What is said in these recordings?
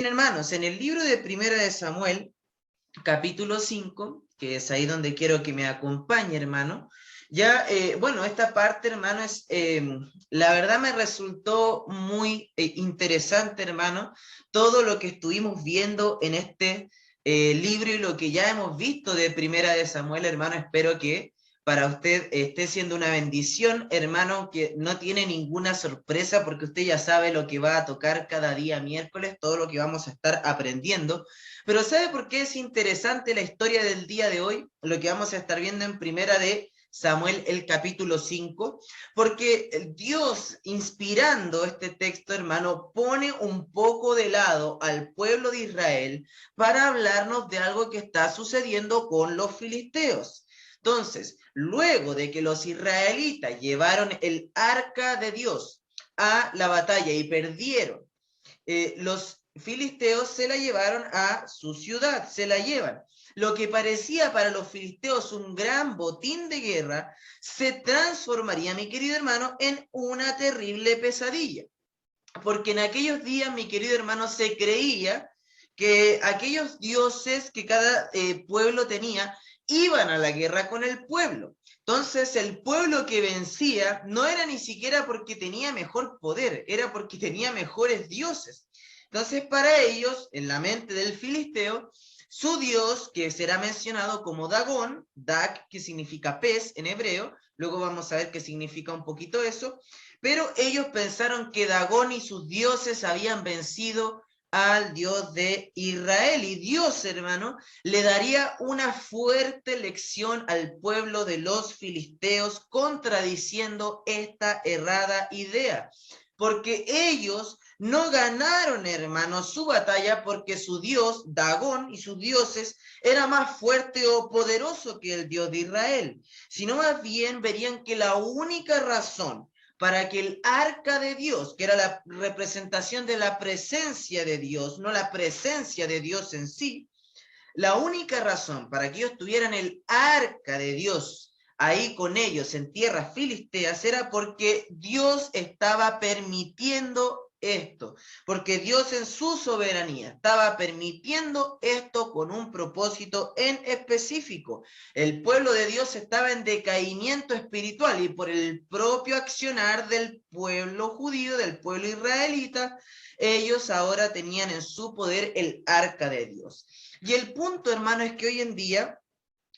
Bien, hermanos, en el libro de Primera de Samuel, capítulo 5, que es ahí donde quiero que me acompañe, hermano, ya, bueno, esta parte, hermano, la verdad me resultó muy interesante, hermano, todo lo que estuvimos viendo en este libro y lo que ya hemos visto de Primera de Samuel, hermano, espero que para usted esté siendo una bendición, hermano, que no tiene ninguna sorpresa porque usted ya sabe lo que va a tocar cada día miércoles, todo lo que vamos a estar aprendiendo. Pero ¿sabe por qué es interesante la historia del día de hoy? Lo que vamos a estar viendo en Primera de Samuel, el capítulo 5, porque Dios, inspirando este texto, hermano, pone un poco de lado al pueblo de Israel para hablarnos de algo que está sucediendo con los filisteos. Entonces, luego de que los israelitas llevaron el arca de Dios a la batalla y perdieron, los filisteos se la llevaron a su ciudad, se la llevan. Lo que parecía para los filisteos un gran botín de guerra se transformaría, mi querido hermano, en una terrible pesadilla. Porque en aquellos días, mi querido hermano, se creía que aquellos dioses que cada pueblo tenía iban a la guerra con el pueblo. Entonces, el pueblo que vencía no era ni siquiera porque tenía mejor poder, era porque tenía mejores dioses. Entonces, para ellos, en la mente del filisteo, su dios, que será mencionado como Dagón, Dag, que significa pez en hebreo, luego vamos a ver qué significa un poquito eso, pero ellos pensaron que Dagón y sus dioses habían vencido al Dios de Israel. Y Dios, hermano, le daría una fuerte lección al pueblo de los filisteos, contradiciendo esta errada idea. Porque ellos no ganaron, hermano, su batalla porque su Dios, Dagón, y sus dioses era más fuerte o poderoso que el Dios de Israel, sino más bien verían que la única razón para que el arca de Dios, que era la representación de la presencia de Dios, no la presencia de Dios en sí, la única razón para que ellos tuvieran el arca de Dios ahí con ellos en tierras filisteas era porque Dios estaba permitiendo esto, porque Dios en su soberanía estaba permitiendo esto con un propósito en específico. El pueblo de Dios estaba en decaimiento espiritual y por el propio accionar del pueblo judío, del pueblo israelita, ellos ahora tenían en su poder el arca de Dios. Y el punto, hermano, es que hoy en día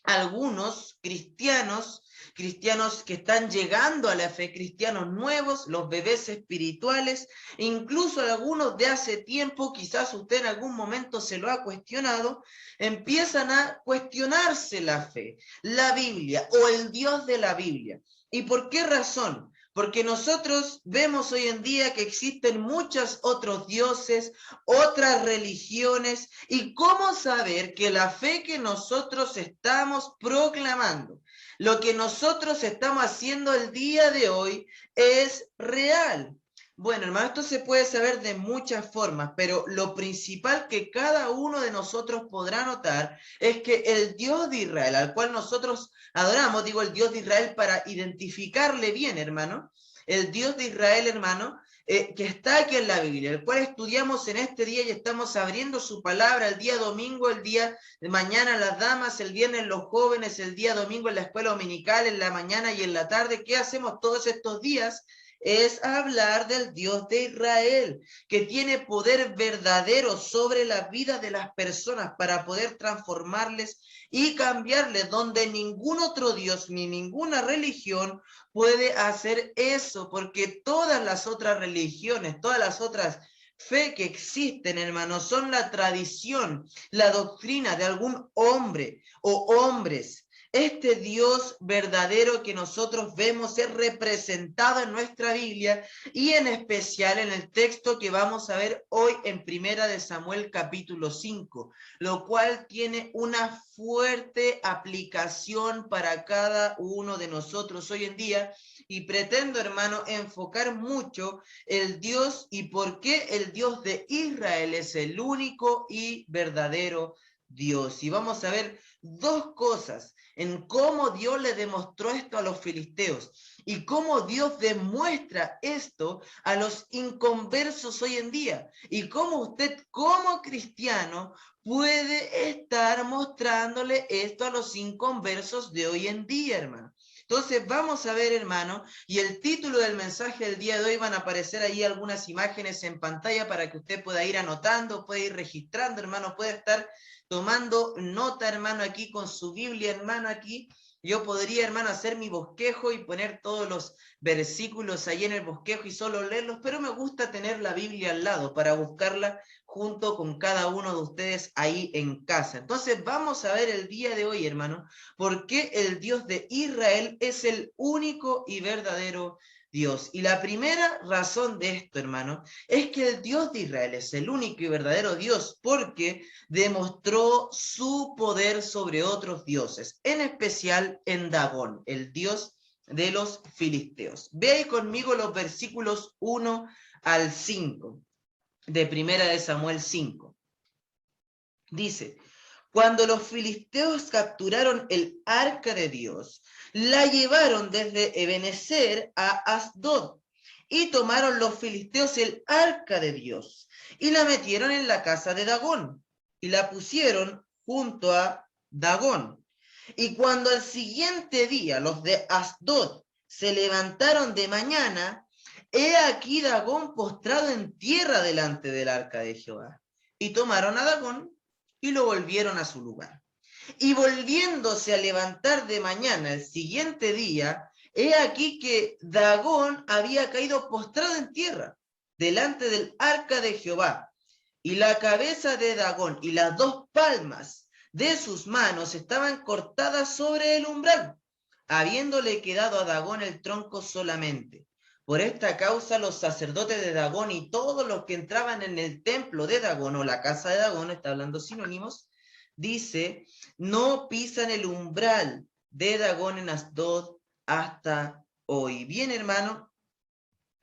algunos cristianos que están llegando a la fe, cristianos nuevos, los bebés espirituales, incluso algunos de hace tiempo, quizás usted en algún momento se lo ha cuestionado, empiezan a cuestionarse la fe, la Biblia o el Dios de la Biblia. ¿Y por qué razón? Porque nosotros vemos hoy en día que existen muchos otros dioses, otras religiones, y cómo saber que la fe que nosotros estamos proclamando, lo que nosotros estamos haciendo el día de hoy, es real. Bueno, hermano, esto se puede saber de muchas formas, pero lo principal que cada uno de nosotros podrá notar es que el Dios de Israel, al cual nosotros adoramos, digo el Dios de Israel para identificarle bien, hermano, el Dios de Israel, hermano, que está aquí en la Biblia, el cual estudiamos en este día y estamos abriendo su palabra el día domingo, el día de mañana las damas, el viernes los jóvenes, el día domingo en la escuela dominical, en la mañana y en la tarde. ¿Qué hacemos todos estos días? Es hablar del Dios de Israel, que tiene poder verdadero sobre la vida de las personas para poder transformarles y cambiarles, donde ningún otro Dios ni ninguna religión puede hacer eso, porque todas las otras religiones, todas las otras fe que existen, hermanos, son la tradición, la doctrina de algún hombre o hombres. Este Dios verdadero que nosotros vemos es representado en nuestra Biblia y en especial en el texto que vamos a ver hoy en Primera de Samuel capítulo 5, lo cual tiene una fuerte aplicación para cada uno de nosotros hoy en día y pretendo, hermano, enfocar mucho el Dios y por qué el Dios de Israel es el único y verdadero Dios. Y vamos a ver dos cosas en cómo Dios le demostró esto a los filisteos y cómo Dios demuestra esto a los inconversos hoy en día y cómo usted como cristiano puede estar mostrándole esto a los inconversos de hoy en día, hermano. Entonces vamos a ver, hermano, y el título del mensaje del día de hoy van a aparecer ahí algunas imágenes en pantalla para que usted pueda ir anotando, pueda ir registrando, hermano, puede estar tomando nota, hermano, aquí con su Biblia, hermano, aquí. Yo podría, hermano, hacer mi bosquejo y poner todos los versículos ahí en el bosquejo y solo leerlos, pero me gusta tener la Biblia al lado para buscarla junto con cada uno de ustedes ahí en casa. Entonces vamos a ver el día de hoy, hermano, por qué el Dios de Israel es el único y verdadero Dios. Y la primera razón de esto, hermano, es que el Dios de Israel es el único y verdadero Dios porque demostró su poder sobre otros dioses, en especial en Dagón, el dios de los filisteos. Ve ahí conmigo los versículos 1 al 5 de Primera de Samuel 5. Dice: cuando los filisteos capturaron el arca de Dios, la llevaron desde Ebenezer a Asdod, y tomaron los filisteos el arca de Dios, y la metieron en la casa de Dagón, y la pusieron junto a Dagón. Y cuando al siguiente día los de Asdod se levantaron de mañana, he aquí Dagón postrado en tierra delante del arca de Jehová. Y tomaron a Dagón y lo volvieron a su lugar. Y volviéndose a levantar de mañana el siguiente día, he aquí que Dagón había caído postrado en tierra delante del arca de Jehová, y la cabeza de Dagón y las dos palmas de sus manos estaban cortadas sobre el umbral, habiéndole quedado a Dagón el tronco solamente. Por esta causa los sacerdotes de Dagón y todos los que entraban en el templo de Dagón o la casa de Dagón, está hablando sinónimos, dice, no pisan el umbral de Dagón en Asdod hasta hoy. Bien, hermano,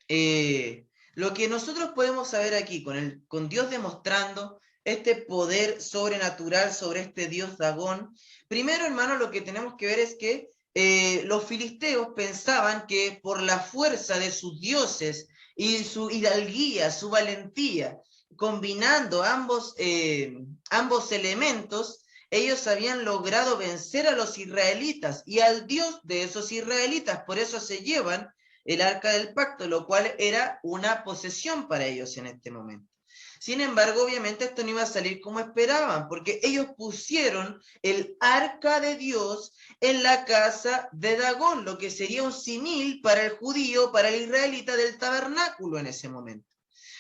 lo que nosotros podemos saber aquí, con Dios demostrando este poder sobrenatural sobre este Dios Dagón, primero, hermano, lo que tenemos que ver es que los filisteos pensaban que por la fuerza de sus dioses y su hidalguía, su valentía, combinando ambos elementos, ellos habían logrado vencer a los israelitas y al Dios de esos israelitas. Por eso se llevan el arca del pacto, lo cual era una posesión para ellos en este momento. Sin embargo, obviamente esto no iba a salir como esperaban, porque ellos pusieron el arca de Dios en la casa de Dagón, lo que sería un símil para el judío, para el israelita del tabernáculo en ese momento.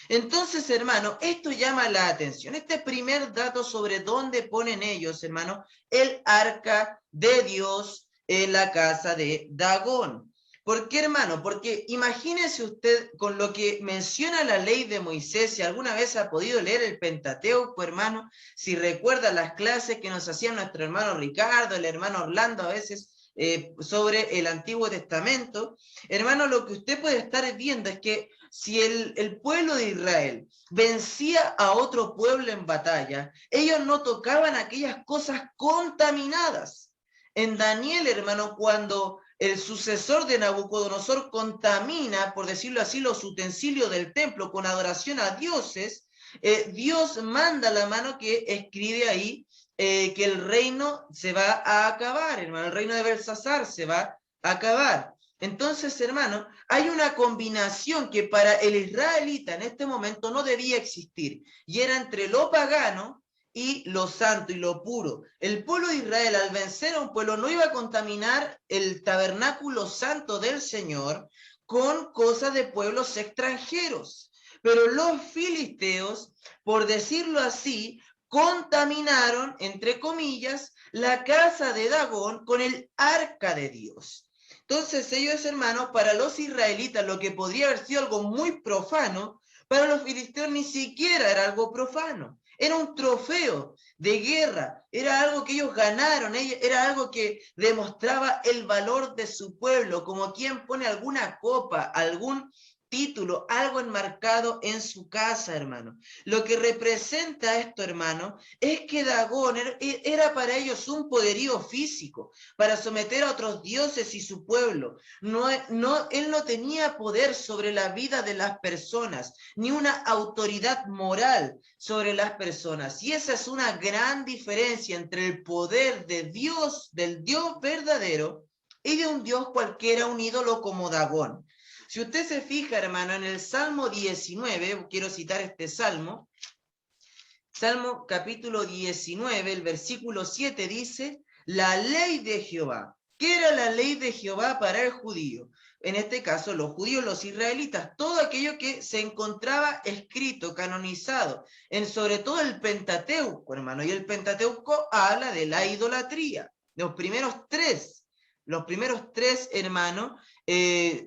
Entonces, hermano, esto llama la atención. Este primer dato sobre dónde ponen ellos, hermano, el arca de Dios en la casa de Dagón. ¿Por qué, hermano? Porque imagínese usted con lo que menciona la ley de Moisés, si alguna vez ha podido leer el Pentateuco, hermano, si recuerda las clases que nos hacía nuestro hermano Ricardo, el hermano Orlando a veces, sobre el Antiguo Testamento, hermano, lo que usted puede estar viendo es que si el pueblo de Israel vencía a otro pueblo en batalla, ellos no tocaban aquellas cosas contaminadas. En Daniel, hermano, cuando el sucesor de Nabucodonosor contamina, por decirlo así, los utensilios del templo con adoración a dioses, Dios manda la mano que escribe ahí que el reino se va a acabar, hermano, el reino de Belsasar se va a acabar. Entonces, hermano, hay una combinación que para el israelita en este momento no debía existir, y era entre lo pagano y lo santo y lo puro. El pueblo de Israel, al vencer a un pueblo, no iba a contaminar el tabernáculo santo del Señor con cosas de pueblos extranjeros. Pero los filisteos, por decirlo así, contaminaron, entre comillas, la casa de Dagón con el arca de Dios. Entonces ellos, hermanos, para los israelitas, lo que podría haber sido algo muy profano, para los filisteos ni siquiera era algo profano. Era un trofeo de guerra, era algo que ellos ganaron, era algo que demostraba el valor de su pueblo, como quien pone alguna copa, algún título, algo enmarcado en su casa, hermano. Lo que representa esto, hermano, es que Dagón era para ellos un poderío físico, para someter a otros dioses y su pueblo. Él no tenía poder sobre la vida de las personas, ni una autoridad moral sobre las personas. Y esa es una gran diferencia entre el poder de Dios, del Dios verdadero, y de un Dios cualquiera, un ídolo como Dagón. Si usted se fija, hermano, en el Salmo 19, quiero citar este Salmo, Salmo capítulo 19, el versículo 7 dice, la ley de Jehová. ¿Qué era la ley de Jehová para el judío? En este caso, los judíos, los israelitas, todo aquello que se encontraba escrito, canonizado, en sobre todo el Pentateuco, hermano, y el Pentateuco habla de la idolatría. Los primeros tres, hermano,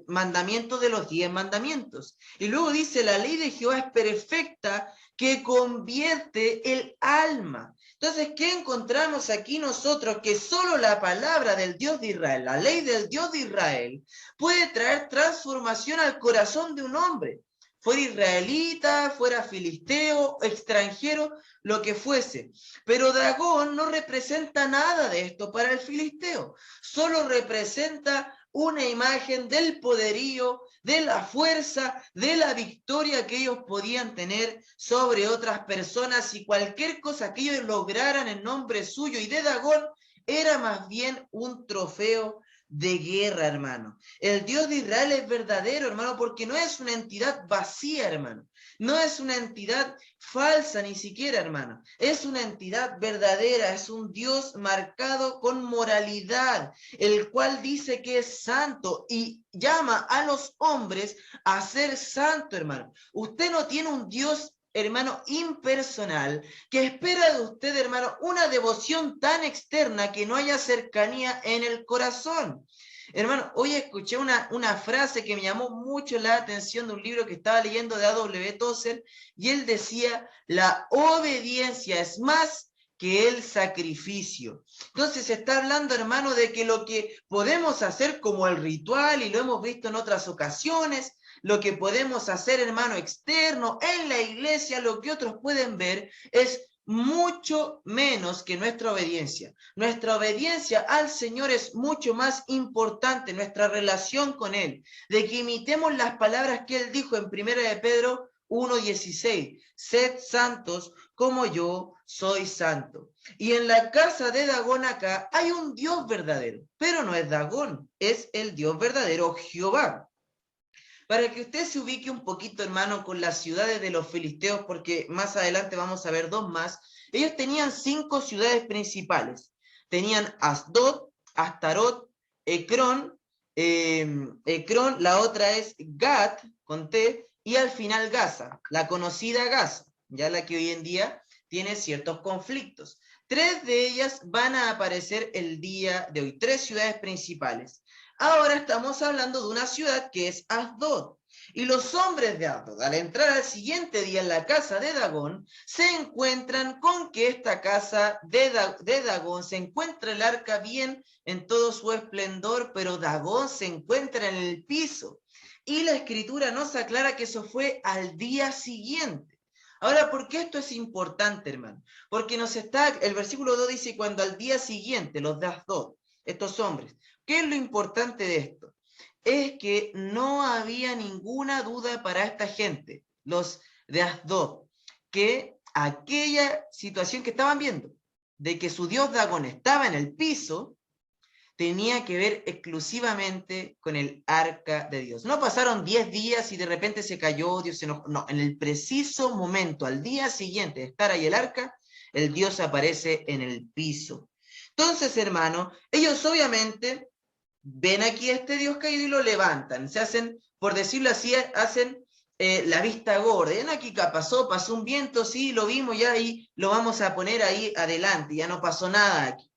mandamientos de los 10 mandamientos. Y luego dice, la ley de Jehová es perfecta, que convierte el alma. Entonces, ¿qué encontramos aquí nosotros? Que solo la palabra del Dios de Israel, la ley del Dios de Israel, puede traer transformación al corazón de un hombre. Fuera israelita, fuera filisteo, extranjero, lo que fuese. Pero Dagón no representa nada de esto para el filisteo. Solo representa una imagen del poderío, de la fuerza, de la victoria que ellos podían tener sobre otras personas, y cualquier cosa que ellos lograran en nombre suyo y de Dagón era más bien un trofeo de guerra, hermano. El Dios de Israel es verdadero, hermano, porque no es una entidad vacía, hermano. No es una entidad falsa ni siquiera, hermano. Es una entidad verdadera, es un Dios marcado con moralidad, el cual dice que es santo y llama a los hombres a ser santo, hermano. Usted no tiene un Dios, hermano, impersonal, que espera de usted, hermano, una devoción tan externa que no haya cercanía en el corazón. Hermano, hoy escuché una frase que me llamó mucho la atención de un libro que estaba leyendo de A.W. Tozer, y él decía, la obediencia es más que el sacrificio. Entonces se está hablando, hermano, de que lo que podemos hacer como el ritual, y lo hemos visto en otras ocasiones, lo que podemos hacer, hermano, externo, en la iglesia, lo que otros pueden ver, es mucho menos que nuestra obediencia. Nuestra obediencia al Señor es mucho más importante, nuestra relación con Él, de que imitemos las palabras que Él dijo en 1 de Pedro 1:16, sed santos como yo soy santo. Y en la casa de Dagón acá hay un Dios verdadero, pero no es Dagón, es el Dios verdadero, Jehová. Para que usted se ubique un poquito, hermano, con las ciudades de los filisteos, porque más adelante vamos a ver dos más. Ellos tenían 5 ciudades principales. Tenían Asdod, Astarot, Ecrón, la otra es Gat, con T, y al final Gaza, la conocida Gaza, ya la que hoy en día tiene ciertos conflictos. 3 de ellas van a aparecer el día de hoy, 3 ciudades principales. Ahora estamos hablando de una ciudad que es Asdod. Y los hombres de Asdod, al entrar al siguiente día en la casa de Dagón, se encuentran con que esta casa de Dagón se encuentra el arca bien en todo su esplendor, pero Dagón se encuentra en el piso. Y la escritura nos aclara que eso fue al día siguiente. Ahora, ¿por qué esto es importante, hermano? Porque el versículo 2 dice, cuando al día siguiente, los de Asdod, estos hombres, ¿qué es lo importante de esto? Es que no había ninguna duda para esta gente, los de Asdod, que aquella situación que estaban viendo, de que su dios Dagón estaba en el piso, tenía que ver exclusivamente con el arca de Dios. No pasaron 10 días y de repente se cayó, Dios se enojó. No, en el preciso momento, al día siguiente de estar ahí el arca, el Dios aparece en el piso. Entonces, hermano, ellos obviamente ven aquí a este Dios caído y lo levantan, se hacen, por decirlo así, hacen la vista gorda. Ya no, aquí pasó un viento, sí, lo vimos ya, y lo vamos a poner ahí adelante, ya no pasó nada aquí.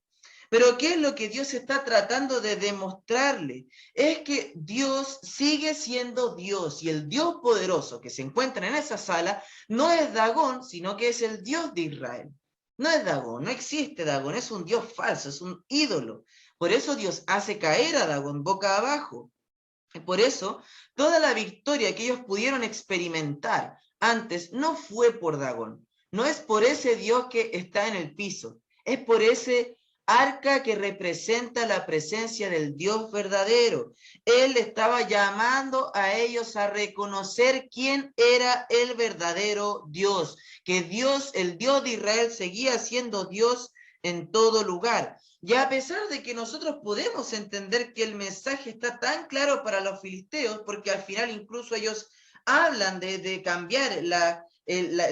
Pero ¿qué es lo que Dios está tratando de demostrarle? Es que Dios sigue siendo Dios, y el Dios poderoso que se encuentra en esa sala no es Dagón, sino que es el Dios de Israel. No es Dagón, no existe Dagón, es un Dios falso, es un ídolo. Por eso Dios hace caer a Dagón boca abajo. Por eso, toda la victoria que ellos pudieron experimentar antes no fue por Dagón, no es por ese Dios que está en el piso, es por ese arca que representa la presencia del Dios verdadero. Él estaba llamando a ellos a reconocer quién era el verdadero Dios, que Dios, el Dios de Israel, seguía siendo Dios en todo lugar. Y a pesar de que nosotros podemos entender que el mensaje está tan claro para los filisteos, porque al final incluso ellos hablan de cambiar el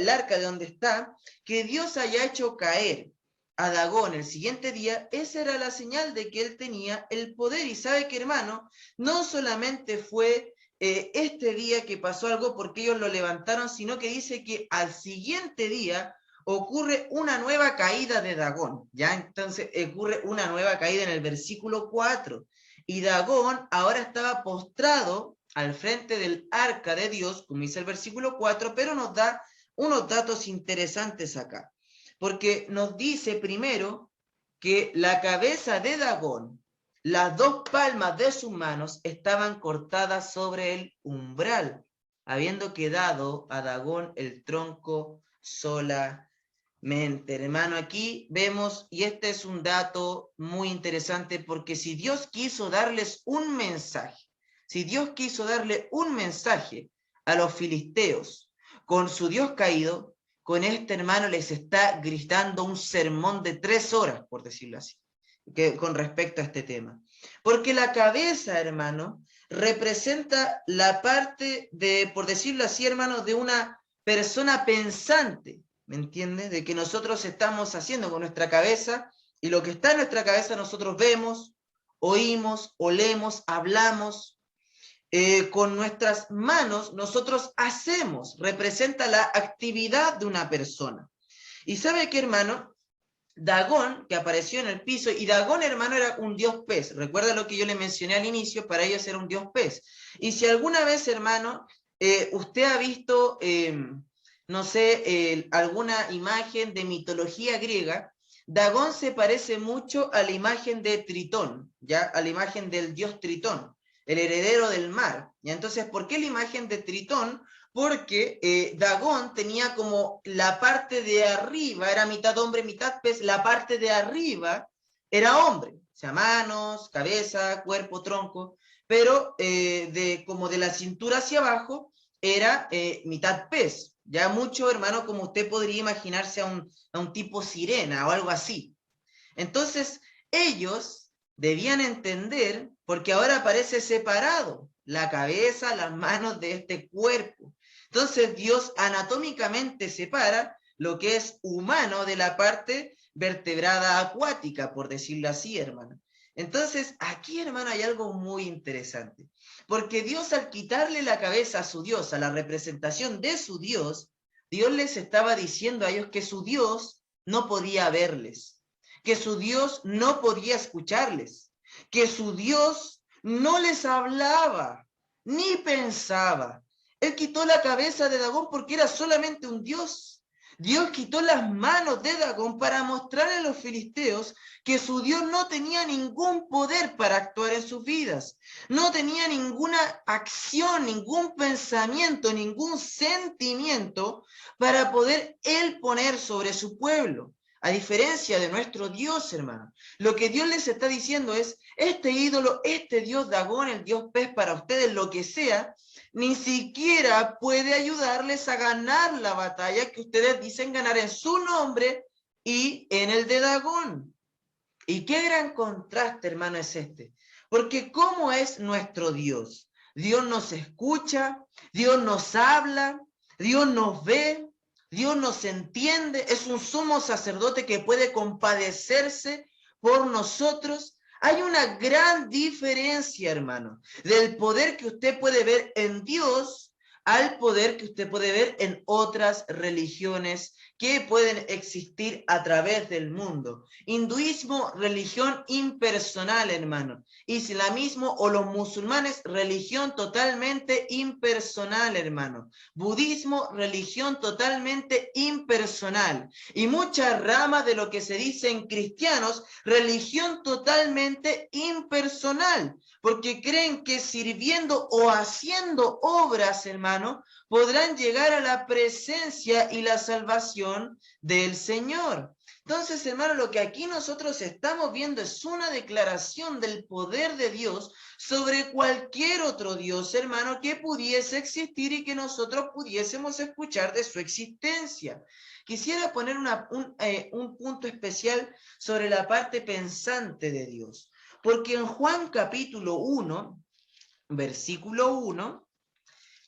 arca de donde está, que Dios haya hecho caer a Dagón el siguiente día, esa era la señal de que él tenía el poder. Y sabe que, hermano, no solamente fue este día que pasó algo porque ellos lo levantaron, sino que dice que al siguiente día ocurre una nueva caída de Dagón, ¿ya? Entonces ocurre una nueva caída en el versículo 4, y Dagón ahora estaba postrado al frente del arca de Dios, como dice el versículo 4, pero nos da unos datos interesantes acá, porque nos dice primero que la cabeza de Dagón, las dos palmas de sus manos estaban cortadas sobre el umbral, habiendo quedado a Dagón el tronco solamente. Hermano, aquí vemos, y este es un dato muy interesante, porque si Dios quiso darles un mensaje, si Dios quiso darle un mensaje a los filisteos con su Dios caído, con este, hermano, les está gritando un sermón de 3 horas, por decirlo así, con respecto a este tema. Porque la cabeza, hermano, representa la parte de, por decirlo así, hermano, de una persona pensante, ¿me entiendes? De que nosotros estamos haciendo con nuestra cabeza, y lo que está en nuestra cabeza nosotros vemos, oímos, olemos, hablamos. Con nuestras manos nosotros hacemos, representa la actividad de una persona. Y ¿sabe qué, hermano? Dagón, que apareció en el piso, y Dagón, hermano, era un dios pez. Recuerda lo que yo le mencioné al inicio, para ellos era un dios pez. Y si alguna vez, hermano, usted ha visto, no sé, alguna imagen de mitología griega, Dagón se parece mucho a la imagen de Tritón, ¿ya? A la imagen del dios Tritón, el heredero del mar. ¿Ya? Entonces, ¿por qué la imagen de Tritón? Porque Dagón tenía como la parte de arriba, era mitad hombre, mitad pez, la parte de arriba era hombre, o sea, manos, cabeza, cuerpo, tronco, pero como de la cintura hacia abajo era mitad pez. Ya mucho, hermano, como usted podría imaginarse a un tipo sirena o algo así. Entonces, ellos debían entender, porque ahora parece separado la cabeza, las manos de este cuerpo. Entonces, Dios anatómicamente separa lo que es humano de la parte vertebrada acuática, por decirlo así, hermano. Entonces, aquí, hermano, hay algo muy interesante, porque Dios, al quitarle la cabeza a su Dios, a la representación de su Dios, Dios les estaba diciendo a ellos que su Dios no podía verles, que su Dios no podía escucharles, que su Dios no les hablaba, ni pensaba. Él quitó la cabeza de Dagón porque era solamente un Dios. Dios quitó las manos de Dagón para mostrarle a los filisteos que su Dios no tenía ningún poder para actuar en sus vidas. No tenía ninguna acción, ningún pensamiento, ningún sentimiento para poder él poner sobre su pueblo. A diferencia de nuestro Dios, hermano, lo que Dios les está diciendo es, este ídolo, este Dios Dagón, el Dios pez, para ustedes, lo que sea, ni siquiera puede ayudarles a ganar la batalla que ustedes dicen ganar en su nombre y en el de Dagón. Y qué gran contraste, hermano, es este. Porque ¿cómo es nuestro Dios? Dios nos escucha, Dios nos habla, Dios nos ve, Dios nos entiende, es un sumo sacerdote que puede compadecerse por nosotros. Hay una gran diferencia, hermano, del poder que usted puede ver en Dios al poder que usted puede ver en otras religiones que pueden existir a través del mundo. Hinduismo, religión impersonal, hermano. Islamismo o los musulmanes, religión totalmente impersonal, hermano. Budismo, religión totalmente impersonal. Y muchas ramas de lo que se dicen cristianos, religión totalmente impersonal, porque creen que sirviendo o haciendo obras, hermano, podrán llegar a la presencia y la salvación del Señor. Entonces, hermano, lo que aquí nosotros estamos viendo es una declaración del poder de Dios sobre cualquier otro Dios, hermano, que pudiese existir y que nosotros pudiésemos escuchar de su existencia. Quisiera poner un punto especial sobre la parte pensante de Dios, porque en Juan capítulo 1, versículo 1,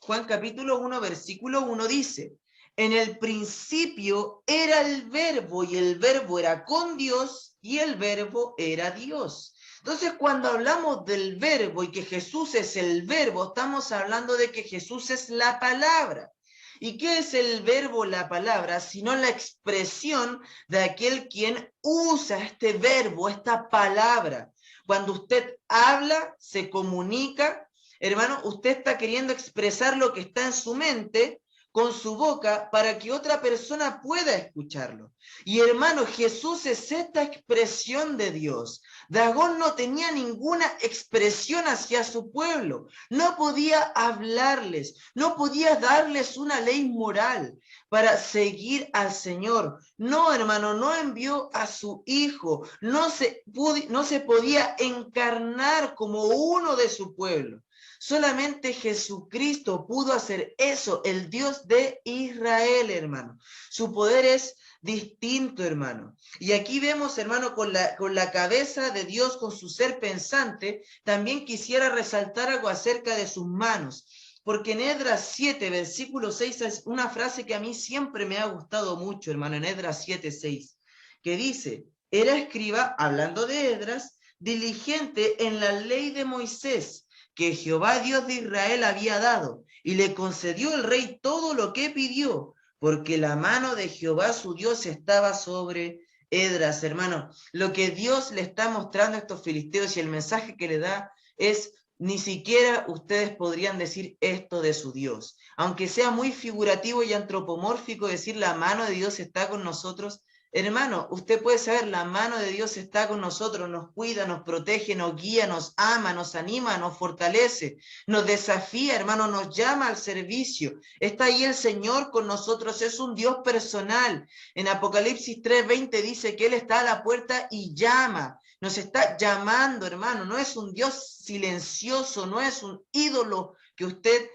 Juan capítulo 1, versículo 1 dice: en el principio era el verbo, y el verbo era con Dios, y el verbo era Dios. Entonces, cuando hablamos del verbo y que Jesús es el verbo, estamos hablando de que Jesús es la palabra. ¿Y qué es el verbo, la palabra? Sino la expresión de aquel quien usa este verbo, esta palabra. Cuando usted habla, se comunica, hermano, usted está queriendo expresar lo que está en su mente con su boca para que otra persona pueda escucharlo. Y hermano, Jesús es esta expresión de Dios. Dagón no tenía ninguna expresión hacia su pueblo, no podía hablarles, no podía darles una ley moral para seguir al Señor. No, hermano, no envió a su Hijo, no se podía encarnar como uno de su pueblo. Solamente Jesucristo pudo hacer eso, el Dios de Israel, hermano. Su poder es distinto, hermano. Y aquí vemos, hermano, con la cabeza de Dios, con su ser pensante. También quisiera resaltar algo acerca de sus manos, porque en Esdras 7, versículo 6, es una frase que a mí siempre me ha gustado mucho, hermano, en Esdras 7, 6, que dice: era escriba, hablando de Esdras, diligente en la ley de Moisés, que Jehová Dios de Israel había dado, y le concedió el rey todo lo que pidió, porque la mano de Jehová su Dios estaba sobre Esdras, hermano. Lo que Dios le está mostrando a estos filisteos y el mensaje que le da es: ni siquiera ustedes podrían decir esto de su Dios. Aunque sea muy figurativo y antropomórfico decir la mano de Dios está con nosotros, hermano, usted puede saber, la mano de Dios está con nosotros, nos cuida, nos protege, nos guía, nos ama, nos anima, nos fortalece, nos desafía, hermano, nos llama al servicio. Está ahí el Señor con nosotros, es un Dios personal. En Apocalipsis 3:20 dice que Él está a la puerta y llama. Nos está llamando, hermano. No es un Dios silencioso, no es un ídolo que usted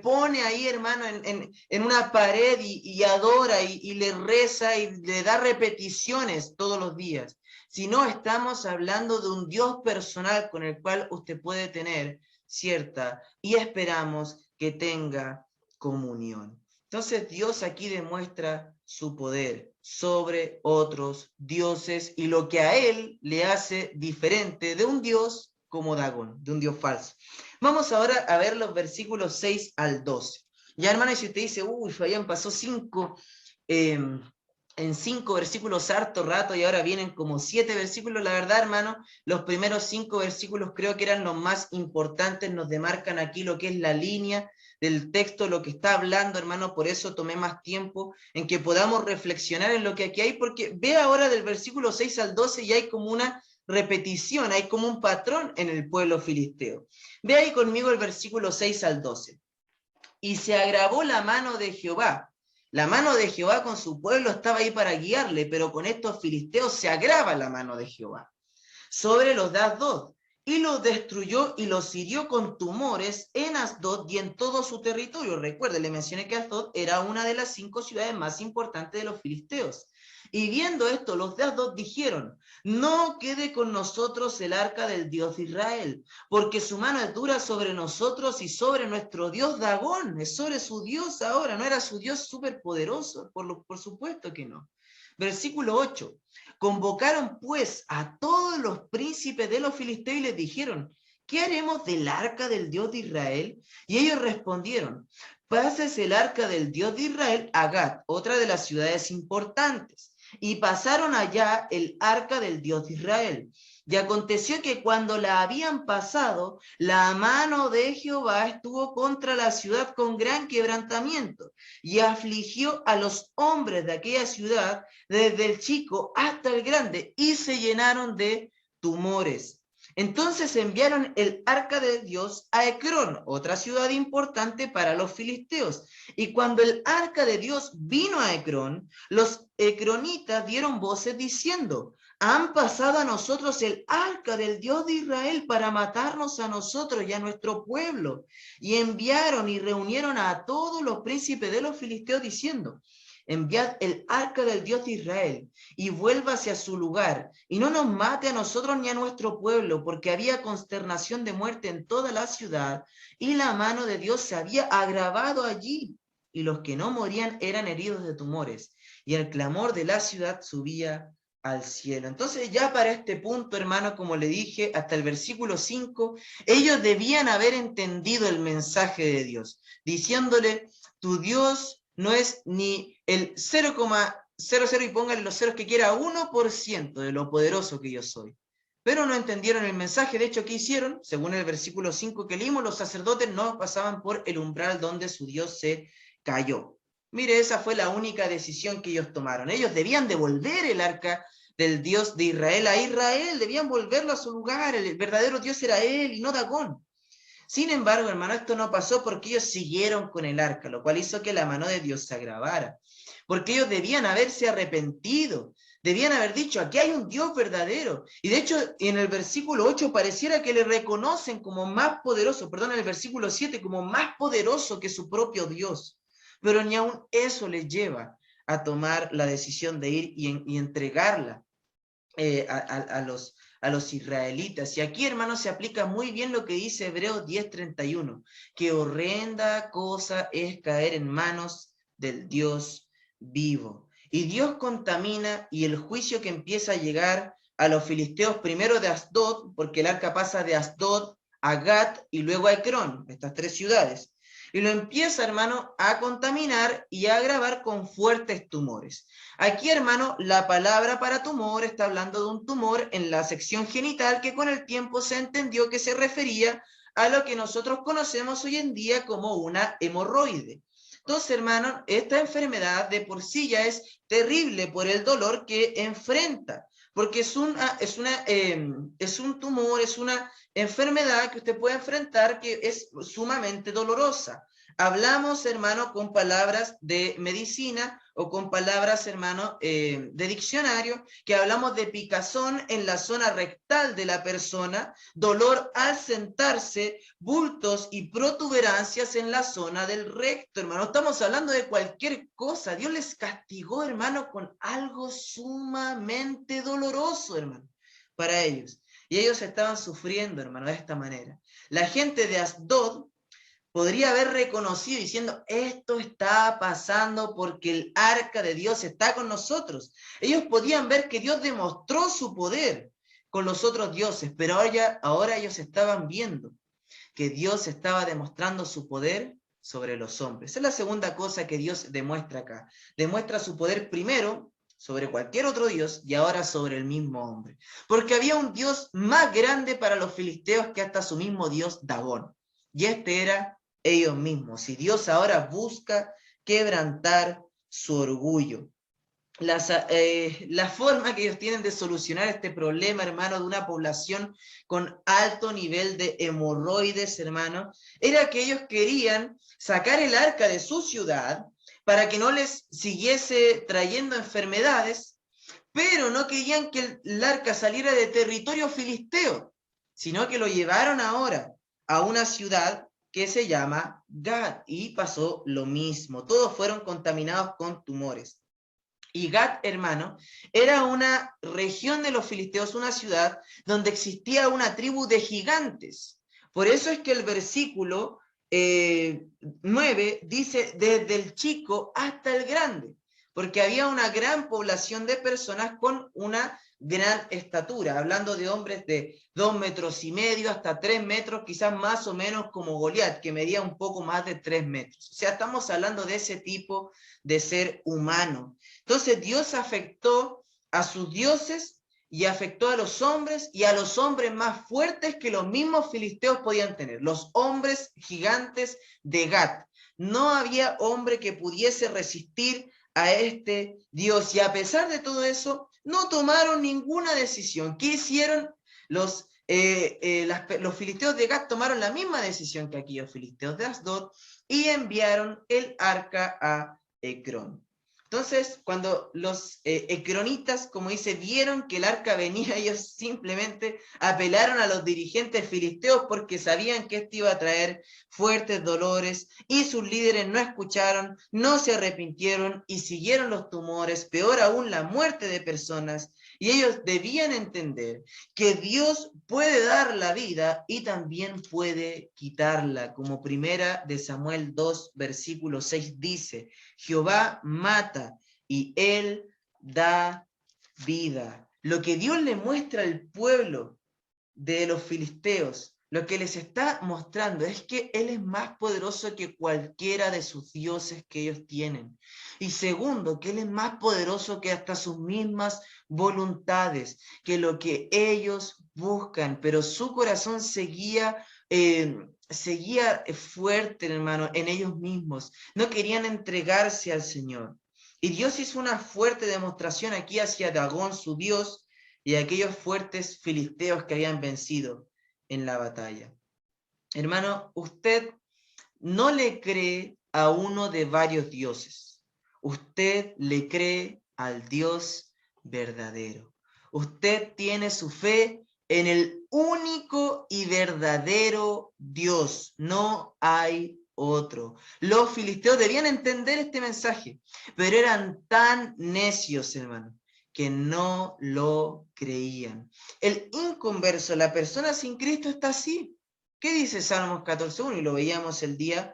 pone ahí, hermano, en una pared y adora y le reza y le da repeticiones todos los días. Si no, estamos hablando de un Dios personal con el cual usted puede tener cierta, y esperamos que tenga, comunión. Entonces Dios aquí demuestra su poder sobre otros dioses y lo que a él le hace diferente de un dios como Dagón, de un dios falso. Vamos ahora a ver los versículos 6 al 12. Ya, hermano, y si usted dice: uy, Fabián, pasó en 5 versículos harto rato y ahora vienen como 7 versículos, la verdad, hermano, los primeros 5 versículos creo que eran los más importantes, nos demarcan aquí lo que es la línea del texto, lo que está hablando, hermano. Por eso tomé más tiempo en que podamos reflexionar en lo que aquí hay, porque ve ahora del versículo 6 al 12 y hay como una repetición, hay como un patrón en el pueblo filisteo. Ve ahí conmigo el versículo 6 al 12. Y se agravó la mano de Jehová. La mano de Jehová con su pueblo estaba ahí para guiarle, pero con estos filisteos se agrava la mano de Jehová sobre los de Asdod, y los destruyó y los hirió con tumores en Asdod y en todo su territorio. Recuerde, le mencioné que Asdod era una de las 5 ciudades más importantes de los filisteos. Y viendo esto, los de Asdod dijeron: no quede con nosotros el arca del Dios de Israel, porque su mano es dura sobre nosotros y sobre nuestro Dios Dagón. Es sobre su Dios ahora, no era su Dios superpoderoso, por supuesto que no. Versículo 8. Convocaron pues a todos los príncipes de los filisteos y les dijeron: ¿qué haremos del arca del Dios de Israel? Y ellos respondieron, pases el arca del Dios de Israel a Gat, otra de las ciudades importantes. Y pasaron allá el arca del Dios de Israel. Y aconteció que cuando la habían pasado, la mano de Jehová estuvo contra la ciudad con gran quebrantamiento, y afligió a los hombres de aquella ciudad, desde el chico hasta el grande, y se llenaron de tumores. Entonces enviaron el arca de Dios a Ecrón, otra ciudad importante para los filisteos. Y cuando el arca de Dios vino a Ecrón, los ecronitas dieron voces diciendo, han pasado a nosotros el arca del Dios de Israel para matarnos a nosotros y a nuestro pueblo. Y enviaron y reunieron a todos los príncipes de los filisteos diciendo, enviad el arca del Dios de Israel y vuelva hacia su lugar y no nos mate a nosotros ni a nuestro pueblo, porque había consternación de muerte en toda la ciudad y la mano de Dios se había agravado allí y los que no morían eran heridos de tumores y el clamor de la ciudad subía al cielo. Entonces ya para este punto, hermano, como le dije, hasta el versículo 5, ellos debían haber entendido el mensaje de Dios, diciéndole, tu Dios no es ni el 0,00 y póngale los ceros que quiera, 1% de lo poderoso que yo soy. Pero no entendieron el mensaje. De hecho, ¿qué hicieron? Según el versículo 5 que leímos, los sacerdotes no pasaban por el umbral donde su Dios se cayó. Mire, esa fue la única decisión que ellos tomaron. Ellos debían devolver el arca del Dios de Israel a Israel, debían volverlo a su lugar. El verdadero Dios era él y no Dagón. Sin embargo, hermano, esto no pasó porque ellos siguieron con el arca, lo cual hizo que la mano de Dios se agravara. Porque ellos debían haberse arrepentido, debían haber dicho, aquí hay un Dios verdadero. Y de hecho, en el versículo 8 pareciera que le reconocen como más poderoso, perdón, en el versículo 7, como más poderoso que su propio Dios. Pero ni aun eso les lleva a tomar la decisión de ir y entregarla a los israelitas. Y aquí, hermanos, se aplica muy bien lo que dice Hebreos 10:31, que horrenda cosa es caer en manos del Dios vivo. Y Dios contamina, y el juicio que empieza a llegar a los filisteos, primero de Asdod, porque el arca pasa de Asdod a Gat y luego a Ecrón, estas tres ciudades. Y lo empieza, hermano, a contaminar y a agravar con fuertes tumores. Aquí, hermano, la palabra para tumor está hablando de un tumor en la sección genital que con el tiempo se entendió que se refería a lo que nosotros conocemos hoy en día como una hemorroide. Entonces, hermano, esta enfermedad de por sí ya es terrible por el dolor que enfrenta, porque es un tumor, es una enfermedad que usted puede enfrentar que es sumamente dolorosa. Hablamos, hermano, con palabras de medicina o con palabras, hermano, de diccionario, que hablamos de picazón en la zona rectal de la persona, dolor al sentarse, bultos y protuberancias en la zona del recto, hermano. Estamos hablando de cualquier cosa. Dios les castigó, hermano, con algo sumamente doloroso, hermano, para ellos. Y ellos estaban sufriendo, hermano, de esta manera. La gente de Asdod podría haber reconocido diciendo, esto está pasando porque el arca de Dios está con nosotros. Ellos podían ver que Dios demostró su poder con los otros dioses, pero ahora ellos estaban viendo que Dios estaba demostrando su poder sobre los hombres. Esa es la segunda cosa que Dios demuestra acá. Demuestra su poder primero sobre cualquier otro Dios y ahora sobre el mismo hombre. Porque había un Dios más grande para los filisteos que hasta su mismo Dios Dagón. Y este era ellos mismos. Y Dios ahora busca quebrantar su orgullo. La forma que ellos tienen de solucionar este problema, hermano, de una población con alto nivel de hemorroides, hermano, era que ellos querían sacar el arca de su ciudad para que no les siguiese trayendo enfermedades, pero no querían que el arca saliera de territorio filisteo, sino que lo llevaron ahora a una ciudad que se llama Gad, y pasó lo mismo. Todos fueron contaminados con tumores. Y Gat, hermano, era una región de los filisteos, una ciudad donde existía una tribu de gigantes. Por eso es que el versículo 9 dice, desde el chico hasta el grande. porque había una gran población de personas con una gran estatura, hablando de hombres de 2,5 metros hasta 3 metros, quizás más o menos como Goliat, que medía un poco más de 3 metros. O sea, estamos hablando de ese tipo de ser humano. Entonces Dios afectó a sus dioses y afectó a los hombres y a los hombres más fuertes que los mismos filisteos podían tener, los hombres gigantes de Gat. No había hombre que pudiese resistir a este Dios, y a pesar de todo eso, no tomaron ninguna decisión. ¿Qué hicieron? Los filisteos de Gat tomaron la misma decisión que aquellos filisteos de Asdod y enviaron el arca a Ecrón. Entonces, cuando los ecronitas, como dice, vieron que el arca venía, ellos simplemente apelaron a los dirigentes filisteos porque sabían que esto iba a traer fuertes dolores, y sus líderes no escucharon, no se arrepintieron y siguieron los tumores, peor aún la muerte de personas. Y ellos debían entender que Dios puede dar la vida y también puede quitarla, como primera de Samuel 2, versículo 6 dice: Jehová mata y él da vida. Lo que Dios le muestra al pueblo de los filisteos, lo que les está mostrando es que Él es más poderoso que cualquiera de sus dioses que ellos tienen. Y segundo, que Él es más poderoso que hasta sus mismas voluntades, que lo que ellos buscan, pero su corazón seguía fuerte, hermano, en ellos mismos. No querían entregarse al Señor. Y Dios hizo una fuerte demostración aquí hacia Dagón, su Dios, y aquellos fuertes filisteos que habían vencido en la batalla. Hermano, usted no le cree a uno de varios dioses. Usted le cree al Dios verdadero. Usted tiene su fe en el único y verdadero Dios. No hay otro. Los filisteos debían entender este mensaje, pero eran tan necios, hermano, que no lo creían. El inconverso, la persona sin Cristo, está así. ¿Qué dice Salmos 14.1? Y lo veíamos el día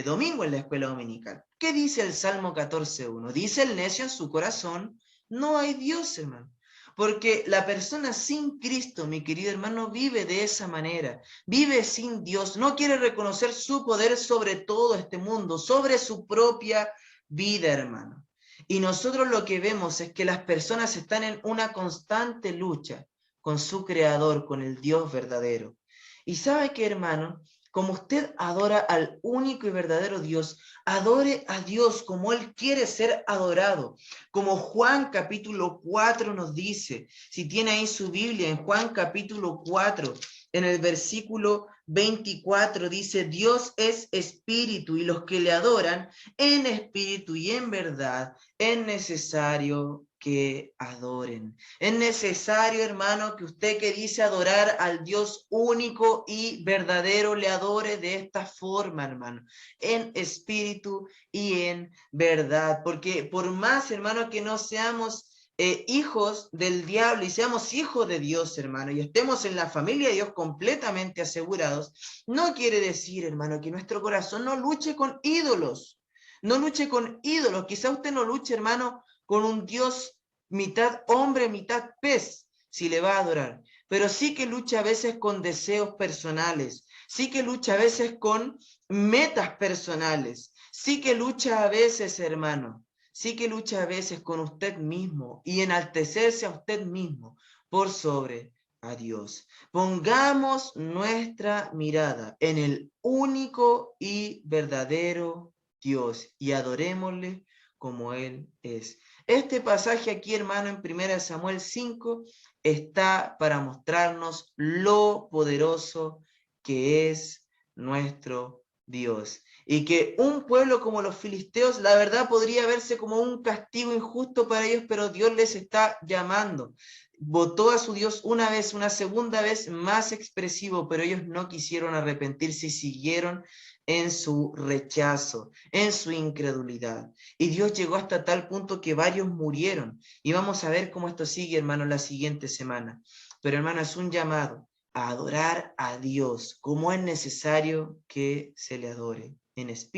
domingo en la escuela dominical. ¿Qué dice el Salmo 14.1? Dice: el necio en su corazón, no hay Dios, hermano. Porque la persona sin Cristo, mi querido hermano, vive de esa manera. Vive sin Dios. No quiere reconocer su poder sobre todo este mundo, sobre su propia vida, hermano. Y nosotros lo que vemos es que las personas están en una constante lucha con su Creador, con el Dios verdadero. Y sabe que, hermano, como usted adora al único y verdadero Dios, adore a Dios como Él quiere ser adorado. Como Juan capítulo 4 nos dice, si tiene ahí su Biblia, en Juan capítulo 4, en el versículo 24 dice: Dios es espíritu, y los que le adoran en espíritu y en verdad es necesario que adoren. Es necesario, hermano, que usted que dice adorar al Dios único y verdadero, le adore de esta forma, hermano, en espíritu y en verdad. Porque por más, hermano, que no seamos hijos del diablo y seamos hijos de Dios, hermano, y estemos en la familia de Dios completamente asegurados, no quiere decir, hermano, que nuestro corazón no luche con ídolos. No luche con ídolos. Quizá usted no luche, hermano, con un Dios mitad hombre, mitad pez, si le va a adorar. Pero sí que lucha a veces con deseos personales, sí que lucha a veces con metas personales, sí que lucha a veces, hermano, sí que lucha a veces con usted mismo y enaltecerse a usted mismo por sobre a Dios. Pongamos nuestra mirada en el único y verdadero Dios y adorémosle como Él es. Este pasaje aquí, hermano, en 1 Samuel 5, está para mostrarnos lo poderoso que es nuestro Dios. Y que un pueblo como los filisteos, la verdad, podría verse como un castigo injusto para ellos, pero Dios les está llamando. Votó a su Dios una vez, una segunda vez más expresivo, pero ellos no quisieron arrepentirse y siguieron en su rechazo, en su incredulidad. Y Dios llegó hasta tal punto que varios murieron. Y vamos a ver cómo esto sigue, hermano, la siguiente semana. Pero, hermano, es un llamado a adorar a Dios como es necesario que se le adore en espíritu